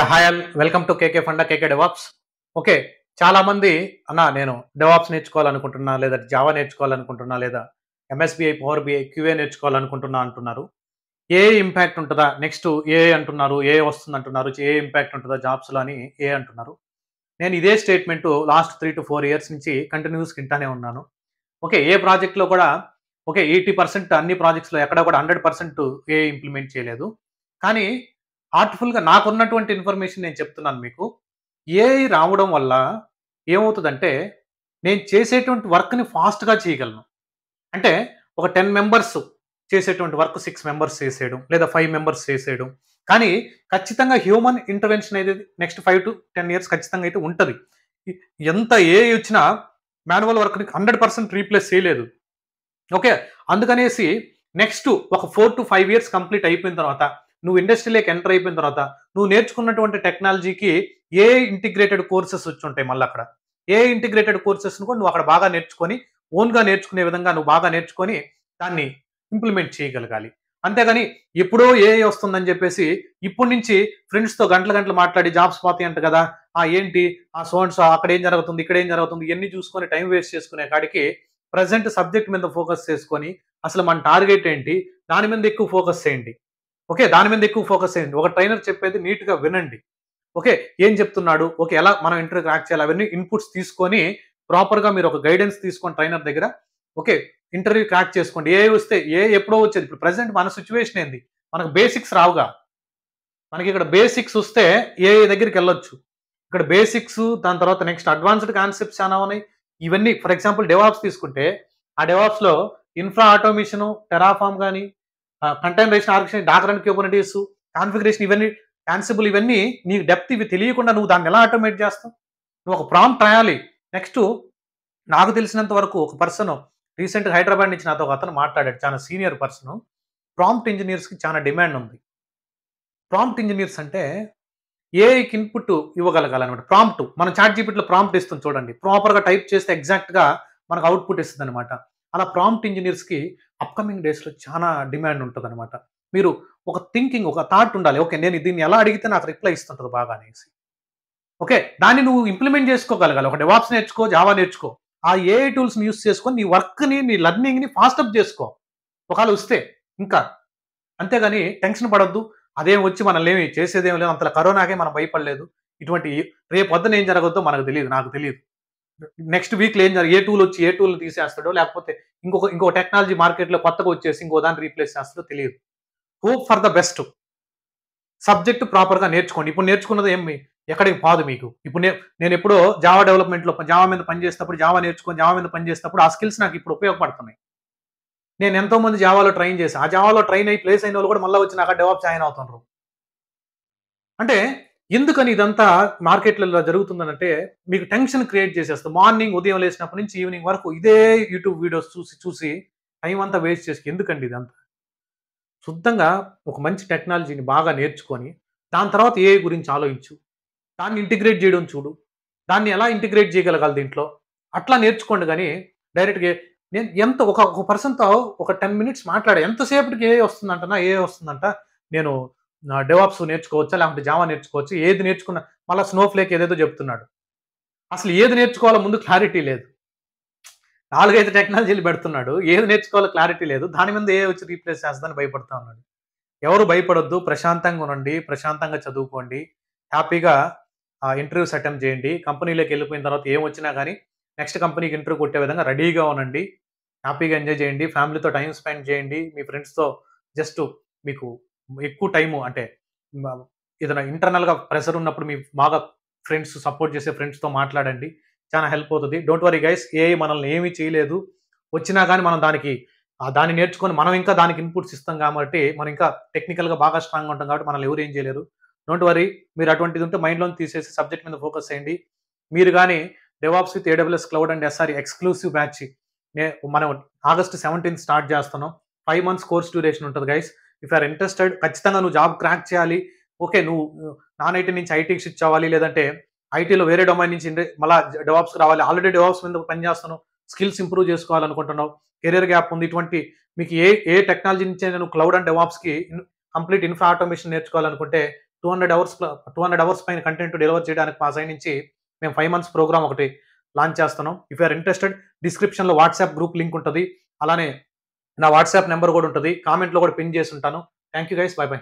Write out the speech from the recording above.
Hi all welcome to KK funda KK DevOps. Okay, చాలా మంది అన్న నేను డెవాప్స్ నేర్చుకోవాలనుకుంటున్నా, లేదా జావా నేర్చుకోవాలనుకుంటున్నా, లేదా ఎంఎస్బిఐ పవర్ బిఐ క్యూఏ నేర్చుకోవాలనుకుంటున్నా అంటున్నారు. ఏ ఇంపాక్ట్ ఉంటుందా నెక్స్ట్ ఏ అంటున్నారు, ఏ వస్తుంది అంటున్నారు, ఏ ఇంపాక్ట్ ఉంటుందా జాబ్స్లో అని ఏ అంటున్నారు. నేను ఇదే స్టేట్మెంట్ లాస్ట్ 3 to 4 years నుంచి కంటిన్యూస్ వింటానే ఉన్నాను. ఓకే, ఏ ప్రాజెక్ట్లో కూడా ఓకే 80% అన్ని ప్రాజెక్ట్స్లో ఎక్కడ కూడా 100% ఏ ఇంప్లిమెంట్ చేయలేదు. కానీ హార్ట్‌ఫుల్‌గా నాకున్నటువంటి ఇన్ఫర్మేషన్ నేను చెప్తున్నాను మీకు. ఏఐ రావడం వల్ల ఏమవుతదంటే, నేను చేసేటువంటి వర్క్‌ని ఫాస్ట్‌గా చేయగలను. అంటే ఒక 10 మెంబర్స్ చేసేటువంటి వర్క్ 6 మెంబర్స్ చేసేయడం, లేదా 5 మెంబర్స్ చేసేయడం. కానీ ఖచ్చితంగా హ్యూమన్ ఇంటర్వెన్షన్ అనేది నెక్స్ట్ 5 to 10 ఇయర్స్ ఖచ్చితంగా అయితే ఉంటది. ఎ ఎంత ఏఐ వచ్చినా మాన్యువల్ వర్క్‌ని 100% రీప్లేస్ చేయలేదు. ఓకే. అందుకనేసి నెక్స్ట్ ఒక 4 to 5 ఇయర్స్ కంప్లీట్ అయిపోయిన తర్వాత, నువ్వు ఇండస్ట్రీలోకి ఎంటర్ అయిపోయిన తర్వాత, నువ్వు నేర్చుకున్నటువంటి టెక్నాలజీకి ఏఐ ఇంటిగ్రేటెడ్ కోర్సెస్ వచ్చుంటాయి మళ్ళక్కడ. ఏఐ ఇంటిగ్రేటెడ్ కోర్సెస్‌ని కూడా నువ్వు అక్కడ బాగా నేర్చుకొని, ఓన్‌గా నేర్చుకునే విధంగా నువ్వు బాగా నేర్చుకొని, దాన్ని ఇంప్లిమెంట్ చేయగలగాలి. అంతేగాని ఎప్పుడో ఏఐ వస్తుందని చెప్పేసి, ఇప్పటి నుంచి ఫ్రెండ్స్‌తో గంటలు గంటలు మాట్లాడి జాబ్స్ పోతాయంట కదా! ఏంటి సో అండ్ సో అక్కడేం జరుగుతుంది, ఇక్కడేం జరుగుతుంది ఇయన్నీ చూసుకొని టైం వేస్ట్ చేసుకునే కాడికి ప్రెజెంట్ సబ్జెక్ట్ మీద ఫోకస్ చేసుకొని, అసలు మన టార్గెట్ ఏంటి? దాని మీద ఎక్కువ ఫోకస్ చేయండి. ఓకే. దాని మీద ఎక్కువ ఫోకస్ చేయండి. ఒక ట్రైనర్ చెప్పేది నీట్‌గా వినండి. ఓకే. ఏం చెప్తున్నాడు? ఓకే. ఎలా మనం ఇంటర్వ్యూ క్రాక్ చేయాలి? అవన్నీ ఇన్‌పుట్స్ తీసుకొని ప్రాపర్‌గా మీరు ఒక గైడెన్స్ తీసుకొని ట్రైనర్ దగ్గర ఓకే. ఇంటర్వ్యూ క్రాక్ చేసుకోండి. ఏఐ వస్తే ఏఐ ఎప్పుడో వచ్చేది. ఇప్పుడు ప్రెజెంట్ మన సిట్యుయేషన్ ఏంది? మనకు బేసిక్స్ రావుగా. మనకిక్కడ బేసిక్స్ వస్తే ఏఐ దగ్గరికెళ్ళొచ్చు. ఇక్కడ బేసిక్స్ దాని తర్వాత నెక్స్ట్ అడ్వాన్స్‌డ్ కాన్సెప్ట్స్ చాలా ఉన్నాయి. ఇవన్నీ ఫర్ ఎగ్జాంపుల్ డెవాప్స్ తీసుకుంటే, ఆ డెవాప్స్‌లో ఇన్ఫ్రా ఆటోమేషన్, టెరాఫార్మ్ గాని, containerisation orchestration, Docker and Kubernetes, configuration ఇవన్నీ యాన్సిబుల్ ఇవన్నీ నీకు డెప్త్ ఇవి తెలియకుండా నువ్వు దాన్ని ఎలా ఆటోమేట్ చేస్తావు? నువ్వు ఒక ప్రాంప్ట్ రాయాలి. నెక్స్ట్ నాకు తెలిసినంత వరకు ఒక పర్సన్ రీసెంట్‌గా హైదరాబాద్ నుంచి నాతో ఒకతను మాట్లాడాడు. చాలా సీనియర్ పర్సన్. ప్రాంప్ట్ ఇంజినీర్స్‌కి చాలా డిమాండ్ ఉంది. ప్రాంప్ట్ ఇంజినీర్స్ అంటే ఏఐకి ఇన్‌పుట్ ఇవ్వగలగాలనమాట. ప్రాంప్ట్ మనం చాట్‌జీపీటీలో ప్రాంప్ట్ ఇస్తుంది చూడండి. ప్రాపర్‌గా టైప్ చేస్తే ఎగ్జాక్ట్‌గా మనకు అవుట్‌పుట్ ఇస్తదనమాట. అలా ప్రాంప్ట్ ఇంజినీర్స్‌కి అప్‌కమింగ్ డేస్‌లో చానా డిమాండ్ ఉంటదనమాట. మీరు ఒక థింకింగ్, ఒక థాట్ ఉండాలి. ఓకే. నేను దీన్ని ఎలా అడిగితే నాకు రిప్లై ఇస్తుంటది బాగా అనేసి. ఓకే. దాన్ని నువ్వు ఇంప్లిమెంట్ చేసుకోగలగాలి. ఒక డెవాప్స్ నేర్చుకో, జావా నేర్చుకో. ఆ ఏఐ టూల్స్‌ని యూజ్ చేసుకొని నీ వర్క్‌ని, నీ లెర్నింగ్‌ని ఫాస్ట్ అప్ చేసుకో. ఒకవేళ వస్తే ఇంకా. అంతేగాని టెన్షన్ పడొద్దు. అదేం వచ్చి మనల్నేమి చేసేదేమి లేదు. అంతలా కరోనాకే మనం భయపడలేదు. ఇటువంటి రేపొద్దున ఏం జరగద్దో మనకు తెలీదు. నాకు తెలీదు. నెక్స్ట్ వీక్‌లో ఏ టూల్ వచ్చి ఏ టూల్‌ని తీసేస్తాడో, లేకపోతే ఇంకో టెక్నాలజీ మార్కెట్‌లో కొత్తగా వచ్చేసి ఇంకో దాన్ని రీప్లేస్ చేస్తాడో తెలీదు. Hope for the best. Subject ప్రాపర్‌గా నేర్చుకోండి. ఇప్పుడు నేర్చుకున్నది ఏమి ఎక్కడికి పోదు మీకు. ఇప్పుడు నేనెప్పుడో జావా డెవలప్‌మెంట్‌లో జావా మీద పని చేసేటప్పుడు, జావా నేర్చుకొని జావా మీద పని చేసేటప్పుడు ఆ స్కిల్స్ నాకు ఇప్పుడు ఉపయోగపడుతున్నాయి. నేను ఎంతో మంది జావాలో ట్రైన్ చేశా. ఆ జావాలో ట్రైన్ అయ్యి ప్లేస్ అయినోళ్ళు కూడా మళ్ళా వచ్చి నాకు డెవాప్స్ జాయిన్ అవుతుండ్రు. అంటే ఎందుకని ఇదంతా మార్కెట్‌లలో జరుగుతుందనంటే, మీకు టెన్షన్ క్రియేట్ చేసేస్తది. మార్నింగ్ ఉదయం లేసినప్పటి నుంచి ఈవినింగ్ వరకు ఇదే యూట్యూబ్ వీడియోస్ చూసి టైం అంతా వేస్ట్ చేసి ఎందుకండి ఇదంతా? శుద్ధంగా ఒక మంచి టెక్నాలజీని బాగా నేర్చుకొని, దాని తర్వాత ఏఐ గురించి ఆలోచించు. దాన్ని ఇంటిగ్రేట్ చేయడం చూడు. దాన్ని ఎలా ఇంటిగ్రేట్ చేయగలగాలి దీంట్లో? అట్లా నేర్చుకోండి గానీ, డైరెక్ట్‌గా నేను ఒక పర్సన్‌తో ఒక 10 మినిట్స్ మాట్లాడా. ఎంతసేపటికి ఏఐ వస్తుందంటనా, ఏఐ వస్తుందంట. నేను డెవాప్స్ నేర్చుకోవచ్చా? లేకపోతే జావా నేర్చుకోవచ్చా? ఏది నేర్చుకున్నా మళ్ళా స్నోఫ్లేక్ ఏదేదో చెప్తున్నాడు. అసలు ఏది నేర్చుకోవాలో ముందు క్లారిటీ లేదు. 4, 5 టెక్నాలజీలు పెడుతున్నాడు. ఏది నేర్చుకోవాలో క్లారిటీ లేదు. దాని మీద ఏఐ వచ్చి రీప్లేస్ చేస్తదని భయపడతా ఉన్నాడు. ఎవరు భయపడొద్దు. ప్రశాంతంగా ఉండండి. ప్రశాంతంగా చదువుకోండి. హ్యాపీగా ఇంటర్వ్యూస్ అటెంప్ట్ చేయండి. కంపెనీలోకి వెళ్ళిపోయిన తర్వాత ఏమొచ్చినా గాని నెక్స్ట్ కంపెనీకి ఇంటర్వ్యూ కొట్టే విధంగా రెడీగా ఉండండి. హ్యాపీగా ఎంజాయ్ చేయండి. ఫ్యామిలీతో టైమ్ స్పెండ్ చేయండి. మీ ఫ్రెండ్స్‌తో జస్ట్ మీకు ఎక్కువ టైము అంటే మ ఏదైనా ఇంటర్నల్‌గా ప్రెషర్ ఉన్నప్పుడు మీ బాగా ఫ్రెండ్స్ సపోర్ట్ చేసే ఫ్రెండ్స్‌తో మాట్లాడండి. చాలా హెల్ప్ అవుతది. Don't worry guys. ఏఐ మనల్ని ఏమి చేయలేదు. వచ్చినా గాని మనం దాన్ని నేర్చుకొని మనం ఇంకా దానికి ఇన్‌పుట్స్ ఇస్తాం కాబట్టి, మనం ఇంకా టెక్నికల్‌గా బాగా స్ట్రాంగ్‌గా ఉంటాం కాబట్టి మనల్ని ఎవరు ఏం చేయలేరు. Don't worry. మీరు అటువంటిది ఉంటే మైండ్‌లోంచి తీసేసి సబ్జెక్ట్ మీద ఫోకస్ చేయండి. మీరు గాని DevOps with AWS cloud and SRE exclusive batch నే మనం ఆగస్ట్ 17 స్టార్ట్ చేస్తున్నాం. 5 మంత్స్ కోర్స్ డ్యూరేషన్ ఉంటది guys. If you are interested ఖచ్చితంగా నువ్వు జాబ్ క్రాక్ చేయాలి. ఓకే. నువ్వు నాన్ ఐటీ నుంచి ఐటీకి స్విచ్ అవ్వాలి. లేదంటే ఐటీలో వేరే డొమైన్ నుంచి మళ్ళా డెవాప్స్‌కి రావాలి. ఆల్రెడీ డెవాప్స్ మీద పని చేస్తున్నావు. స్కిల్స్ ఇంప్రూవ్ చేసుకోవాలనుకుంటున్నావు. కెరియర్ గ్యాప్ ఉంది. ఇటువంటి మీకు ఏ టెక్నాలజీ నుంచైనా నువ్వు క్లౌడ్ అండ్ డెవాప్స్‌కి కంప్లీట్ ఇన్ఫ్రా ఆటోమేషన్ నేర్చుకోవాలనుకుంటే 200 అవర్స్ పైన కంటెంట్ డెలివర్ చేయడానికి మా సైడ్ నుంచి మేము 5 మంత్స్ ప్రోగ్రామ్ ఒకటి లాంచ్ చేస్తున్నాం. ఇఫ్ యూ ఆర్ ఇంట్రెస్టెడ్ డిస్క్రిప్షన్‌లో వాట్సాప్ గ్రూప్ లింక్ ఉంటది. అలానే నా వాట్సాప్ నంబర్ కూడా ఉంటది. కామెంట్‌లో కూడా పిన్ చేసి ఉంటాను. Thank you guys. By by.